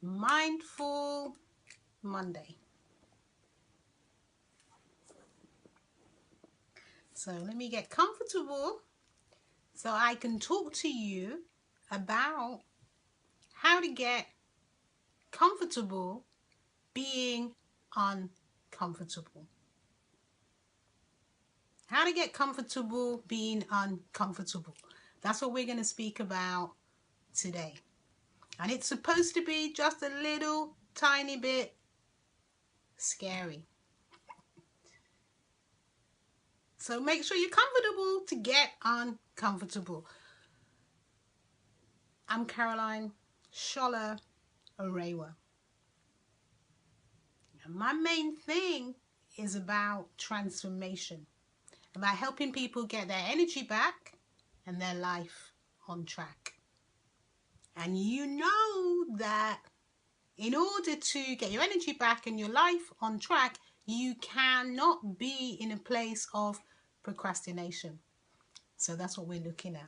Mindful Monday. So let me get comfortable so I can talk to you about how to get comfortable being uncomfortable. How to get comfortable being uncomfortable. That's what we're going to speak about today. And it's supposed to be just a little tiny bit scary. So make sure you're comfortable to get uncomfortable. I'm Caroline Shola Arewa. And my main thing is about transformation, about helping people get their energy back and their life on track. And you know that in order to get your energy back and your life on track, you cannot be in a place of procrastination. So that's what we're looking at.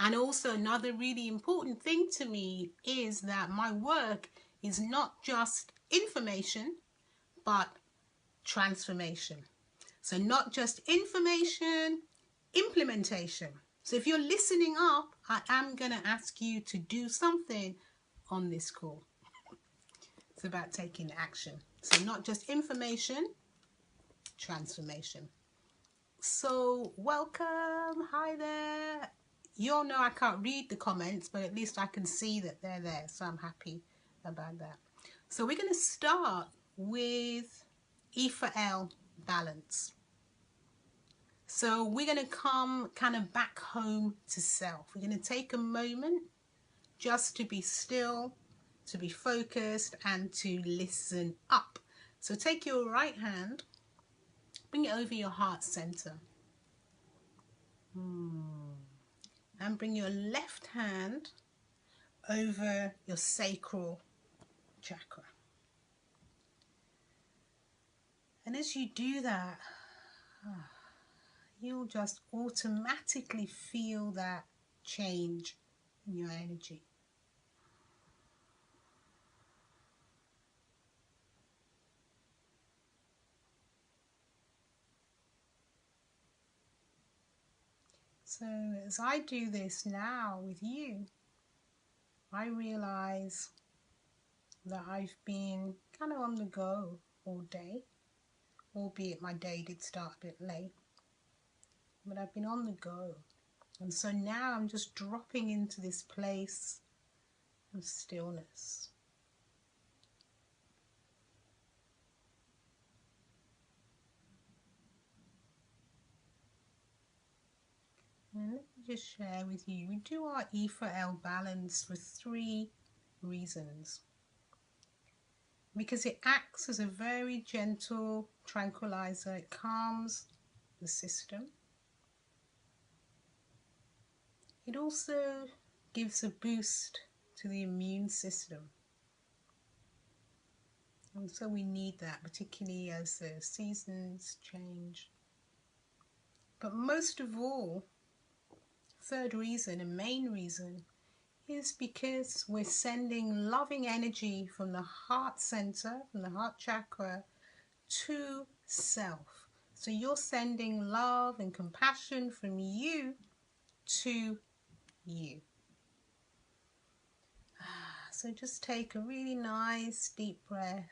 And also another really important thing to me is that my work is not just information, but transformation. So not just information, implementation. So if you're listening up, I am going to ask you to do something on this call. It's about taking action. So not just information, transformation. So welcome. Hi there. You all know I can't read the comments, but at least I can see that they're there. So I'm happy about that. So we're going to start with E for L, balance. So we're going to come kind of back home to self. We're going to take a moment just to be still, to be focused, and to listen up. So take your right hand, bring it over your heart center. And bring your left hand over your sacral chakra. And as you do that, you'll just automatically feel that change in your energy. So as I do this now with you, I realize that I've been kind of on the go all day, albeit my day did start a bit late, but I've been on the go. And so now I'm just dropping into this place of stillness. And let me just share with you, we do our E for L balance for 3 reasons. Because it acts as a very gentle tranquilizer. It calms the system. It also gives a boost to the immune system. And so we need that, particularly as the seasons change. But most of all, third reason, a main reason, is because we're sending loving energy from the heart center, from the heart chakra, to self. So you're sending love and compassion from you to you. So just take a really nice deep breath.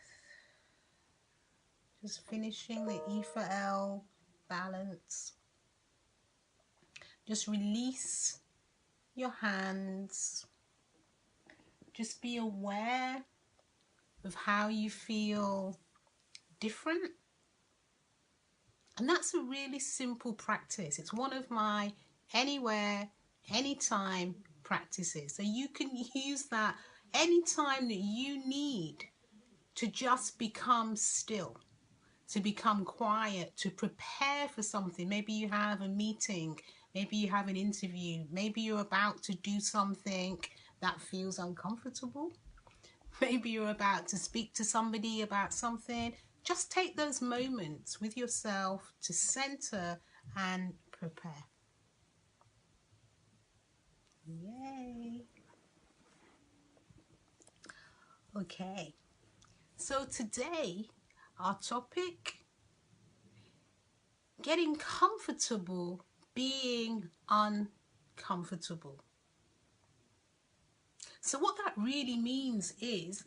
Just finishing the E for L balance. Just release your hands. Just be aware of how you feel different. And that's a really simple practice. It's one of my anywhere, anytime practices. So you can use that anytime that you need to just become still, to become quiet, to prepare for something. Maybe you have a meeting, maybe you have an interview, maybe you're about to do something that feels uncomfortable. Maybe you're about to speak to somebody about something. Just take those moments with yourself to center and prepare. Yay. Okay, so today our topic, getting comfortable being uncomfortable. So what that really means is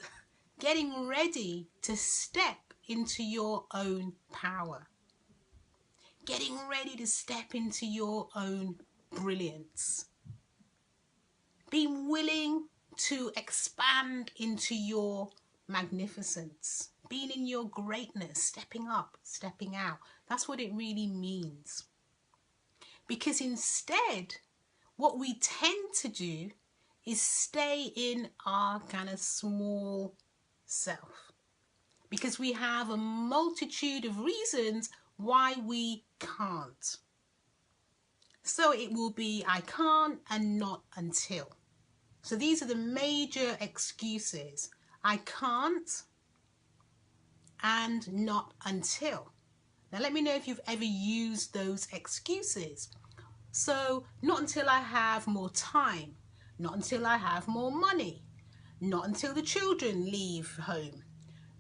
getting ready to step into your own power, getting ready to step into your own brilliance, being willing to expand into your magnificence, being in your greatness, stepping up, stepping out. That's what it really means. Because instead, what we tend to do is stay in our kind of small self, because we have a multitude of reasons why we can't. So it will be I can't and not until. So these are the major excuses. I can't and not until. Now let me know if you've ever used those excuses. So not until I have more time, not until I have more money, not until the children leave home,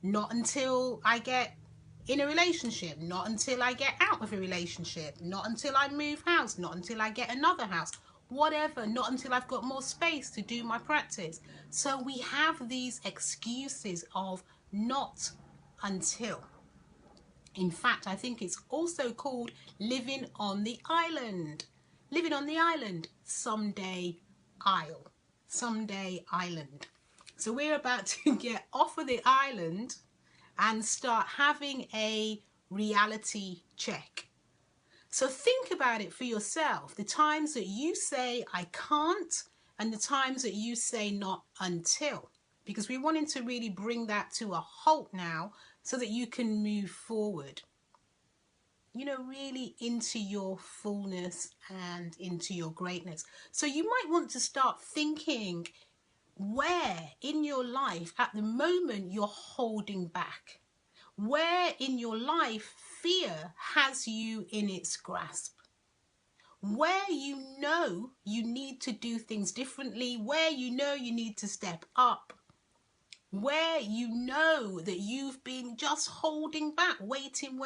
not until I get in a relationship, not until I get out of a relationship, not until I move house, not until I get another house, whatever, not until I've got more space to do my practice. So we have these excuses of not until. In fact, I think it's also called living on the island. Living on the island, someday I'll. Someday island. So we're about to get off of the island and start having a reality check. So think about it for yourself. The times that you say I can't and the times that you say not until. Because we're wanting to really bring that to a halt now so that you can move forward. You know, really into your fullness and into your greatness. So you might want to start thinking where in your life at the moment you're holding back. Where in your life fear has you in its grasp. Where you know you need to do things differently. Where you know you need to step up. Where you know that you've been just holding back, waiting,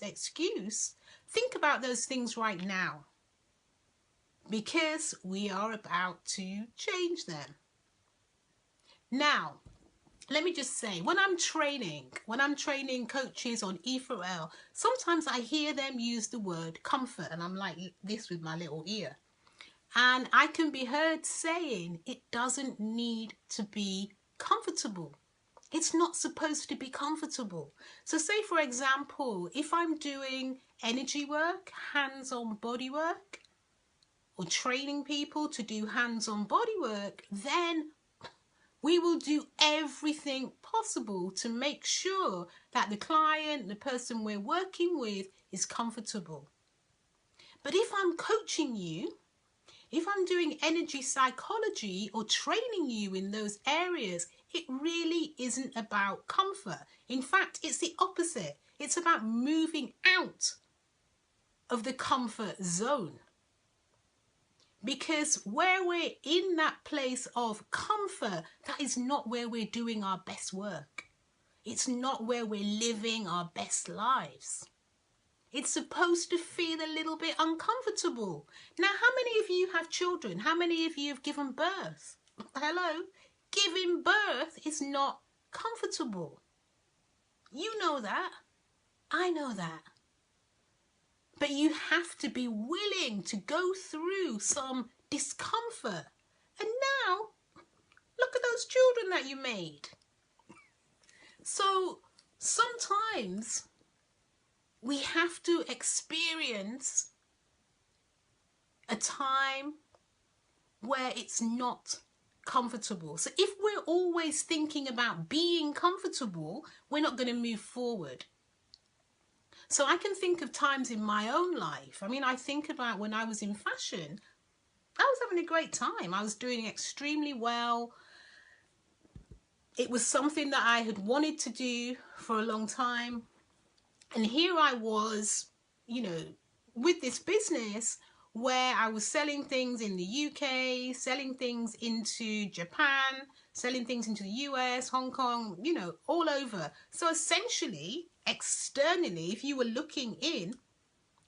excuse. Think about those things right now, because we are about to change them. Now, let me just say, when I'm training coaches on E4L, sometimes I hear them use the word comfort, and I'm like this with my little ear. And I can be heard saying it doesn't need to be comfortable. It's not supposed to be comfortable. So say, for example, if I'm doing energy work, hands-on body work, or training people to do hands-on body work, then we will do everything possible to make sure that the client, the person we're working with, is comfortable. But if I'm coaching you, if I'm doing energy psychology or training you in those areas, it really isn't about comfort. In fact, it's the opposite. It's about moving out of the comfort zone. Because where we're in that place of comfort, that is not where we're doing our best work. It's not where we're living our best lives. It's supposed to feel a little bit uncomfortable. Now, how many of you have children? How many of you have given birth? Hello? Giving birth is not comfortable. You know that. I know that. But you have to be willing to go through some discomfort. And now, look at those children that you made. So sometimes we have to experience a time where it's not comfortable. So if we're always thinking about being comfortable, we're not going to move forward. So I can think of times in my own life. I mean, I think about when I was in fashion, I was having a great time. I was doing extremely well. It was something that I had wanted to do for a long time. And here I was, you know, with this business where I was selling things in the UK, selling things into Japan, selling things into the US, Hong Kong, you know, all over. So essentially, externally, if you were looking in,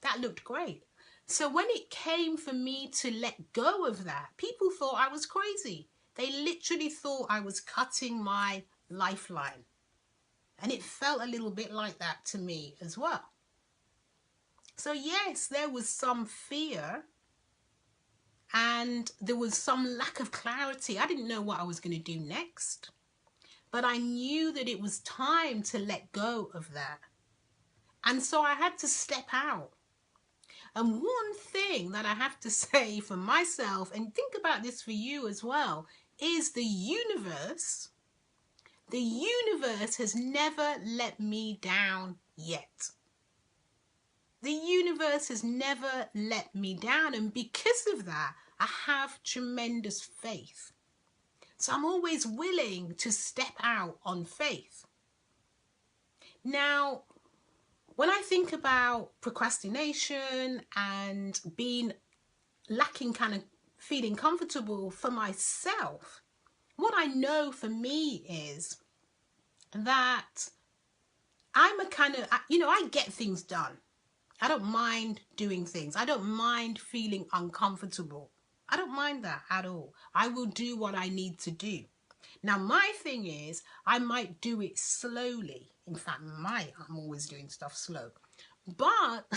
that looked great. So when it came for me to let go of that, people thought I was crazy. They literally thought I was cutting my lifeline. And it felt a little bit like that to me as well. So yes, there was some fear and there was some lack of clarity. I didn't know what I was going to do next, but I knew that it was time to let go of that. And so I had to step out. And one thing that I have to say for myself, and think about this for you as well, is the universe has never let me down yet. The universe has never let me down, and because of that, I have tremendous faith. So I'm always willing to step out on faith. Now, when I think about procrastination and being lacking, kind of feeling comfortable for myself, what I know for me is that I'm a kind of, I get things done. I don't mind doing things. I don't mind feeling uncomfortable. I don't mind that at all. I will do what I need to do. Now, my thing is, I might do it slowly. In fact, I'm always doing stuff slow. But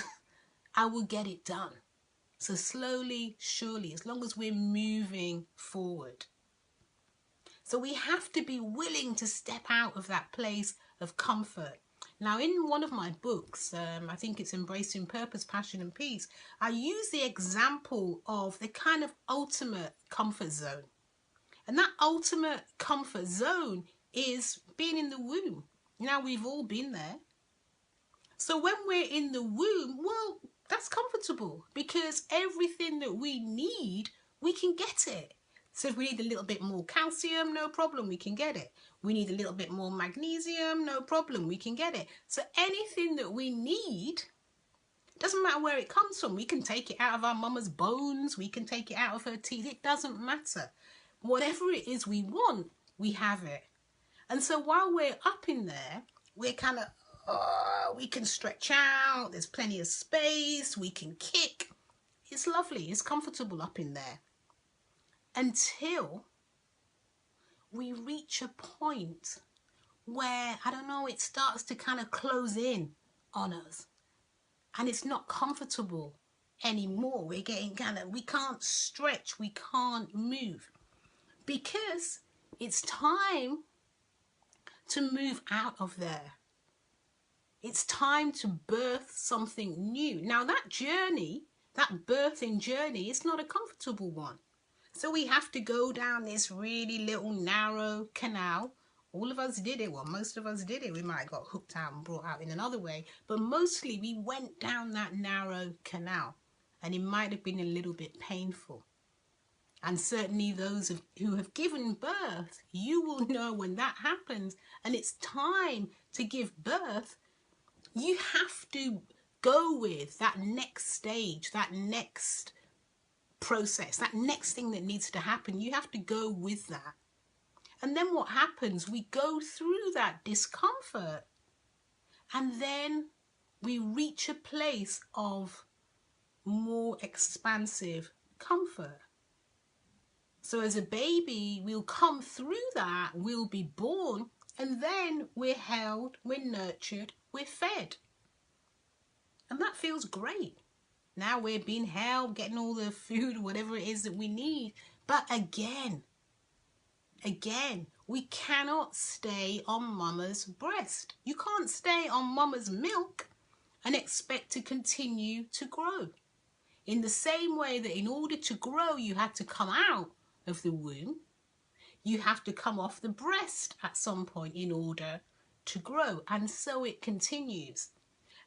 I will get it done. So slowly, surely, as long as we're moving forward. So we have to be willing to step out of that place of comfort. Now, in one of my books, I think it's Embracing Purpose, Passion and Peace, I use the example of the kind of ultimate comfort zone. And that ultimate comfort zone is being in the womb. Now, we've all been there. So when we're in the womb, well, that's comfortable because everything that we need, we can get it. So if we need a little bit more calcium, no problem, we can get it. We need a little bit more magnesium, no problem, we can get it. So anything that we need, doesn't matter where it comes from. We can take it out of our mama's bones, we can take it out of her teeth, it doesn't matter. Whatever it is we want, we have it. And so while we're up in there, we're kind of, we can stretch out, there's plenty of space, we can kick. It's lovely, it's comfortable up in there. Until we reach a point where, I don't know, it starts to kind of close in on us. And it's not comfortable anymore. We're getting we can't stretch, we can't move. Because it's time to move out of there. It's time to birth something new. Now that journey, that birthing journey, is not a comfortable one. So we have to go down this really little narrow canal. All of us did it. Well, most of us did it. We might have got hooked out and brought out in another way. But mostly we went down that narrow canal. And it might have been a little bit painful. And certainly those who have given birth, you will know when that happens and it's time to give birth, you have to go with that next stage, that next process, that next thing that needs to happen. You have to go with that. And then what happens? We go through that discomfort and then we reach a place of more expansive comfort. So as a baby, we'll come through that, we'll be born, and then we're held, we're nurtured, we're fed. And that feels great. Now we're being held, getting all the food, whatever it is that we need. But again, we cannot stay on mama's breast. You can't stay on mama's milk and expect to continue to grow. In the same way that in order to grow, you had to come out of the womb, you have to come off the breast at some point in order to grow. And so it continues.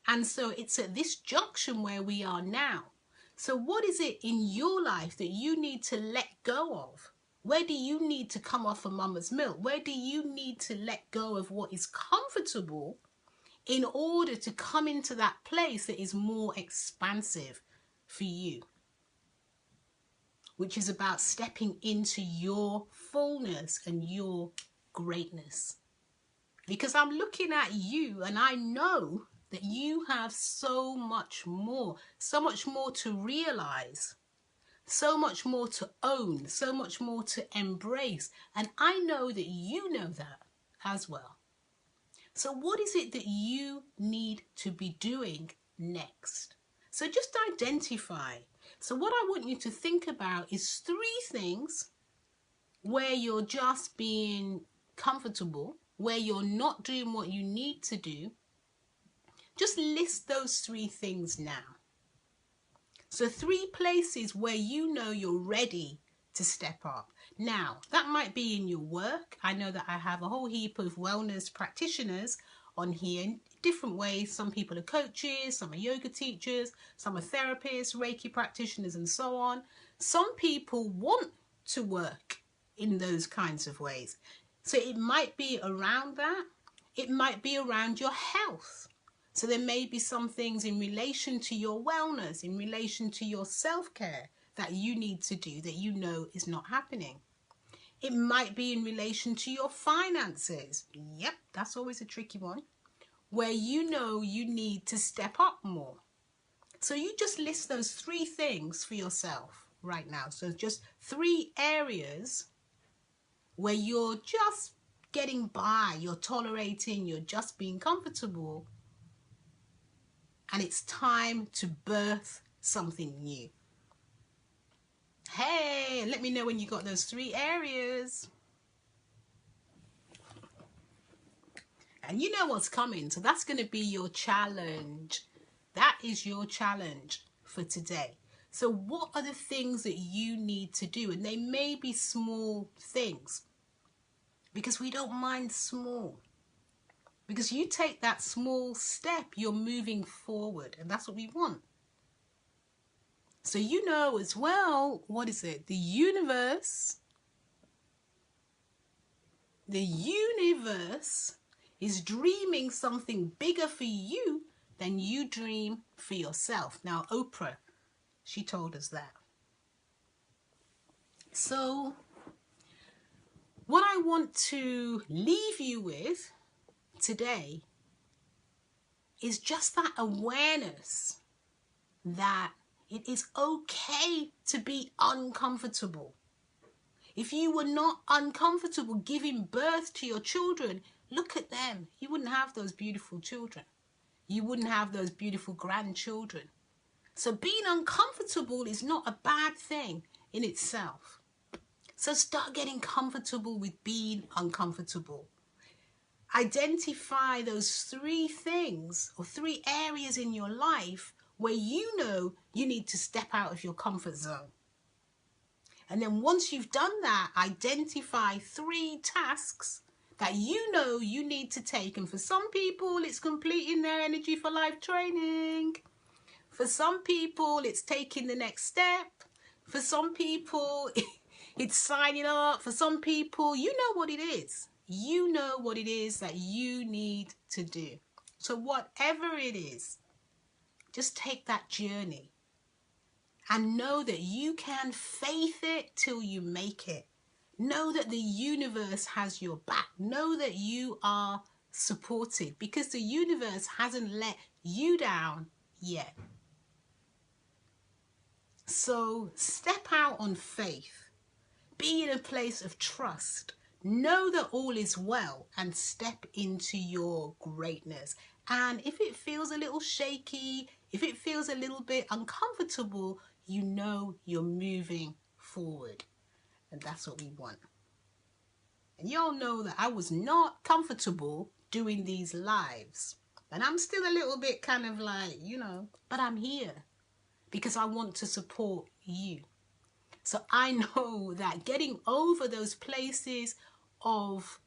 And so it's at this junction where we are now. So what is it in your life that you need to let go of? Where do you need to come off of mama's milk? Where do you need to let go of what is comfortable in order to come into that place that is more expansive for you? which is about stepping into your fullness and your greatness. Because I'm looking at you and I know that you have so much more to realize, so much more to own, so much more to embrace. And I know that you know that as well. So what is it that you need to be doing next? So just identify. So what I want you to think about is 3 things where you're just being comfortable, where you're not doing what you need to do. Just list those 3 things now. So 3 places where you know you're ready to step up. Now, that might be in your work. I know that I have a whole heap of wellness practitioners on here in different ways. Some people are coaches, some are yoga teachers, some are therapists, Reiki practitioners, and so on. Some people want to work in those kinds of ways. So it might be around that. It might be around your health. So there may be some things in relation to your wellness, in relation to your self-care that you need to do that you know is not happening. It might be in relation to your finances. Yep, that's always a tricky one, where you know you need to step up more. So you just list those 3 things for yourself right now. So just 3 areas where you're just getting by, you're tolerating, you're just being comfortable, and it's time to birth something new. Hey, let me know when you got those 3 areas. And you know what's coming, so that's going to be your challenge. That is your challenge for today. So what are the things that you need to do? And they may be small things, because we don't mind small. Because you take that small step, you're moving forward, and that's what we want. So you know as well, what is it? The universe is dreaming something bigger for you than you dream for yourself. Now, Oprah, she told us that. So what I want to leave you with today is just that awareness that it is okay to be uncomfortable. If you were not uncomfortable giving birth to your children, look at them. You wouldn't have those beautiful children. You wouldn't have those beautiful grandchildren. So being uncomfortable is not a bad thing in itself. So start getting comfortable with being uncomfortable. Identify those 3 things or 3 areas in your life where you know you need to step out of your comfort zone. And then once you've done that, identify 3 tasks that you know you need to take. And for some people, it's completing their Energy for Life training. For some people, it's taking the next step. For some people, it's signing up. For some people, you know what it is. You know what it is that you need to do. So whatever it is, just take that journey and know that you can faith it till you make it. Know that the universe has your back. Know that you are supported, because the universe hasn't let you down yet. So step out on faith. Be in a place of trust. Know that all is well and step into your greatness. And if it feels a little shaky, if it feels a little bit uncomfortable, you know you're moving forward. And that's what we want. And y'all know that I was not comfortable doing these lives. And I'm still a little bit kind of like, but I'm here because I want to support you. So I know that getting over those places of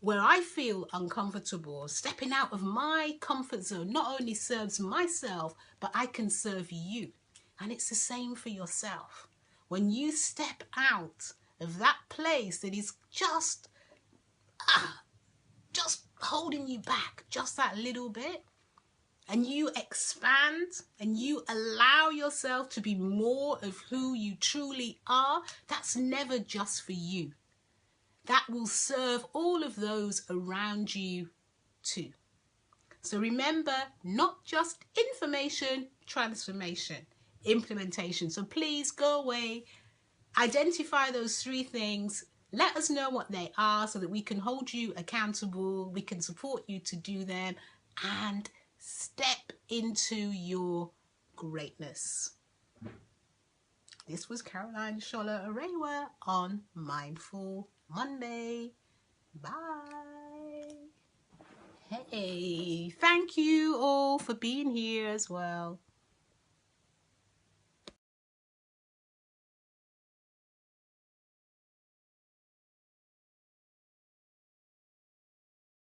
where I feel uncomfortable, stepping out of my comfort zone, not only serves myself, but I can serve you. And it's the same for yourself. When you step out of that place that is just holding you back, just that little bit, and you expand and you allow yourself to be more of who you truly are, that's never just for you. That will serve all of those around you too. So remember, not just information, transformation, implementation. So please go away, identify those 3 things. Let us know what they are so that we can hold you accountable. We can support you to do them and step into your greatness. This was Caroline Shola Arewa on Mindful Monday. Bye. Hey, thank you all for being here as well.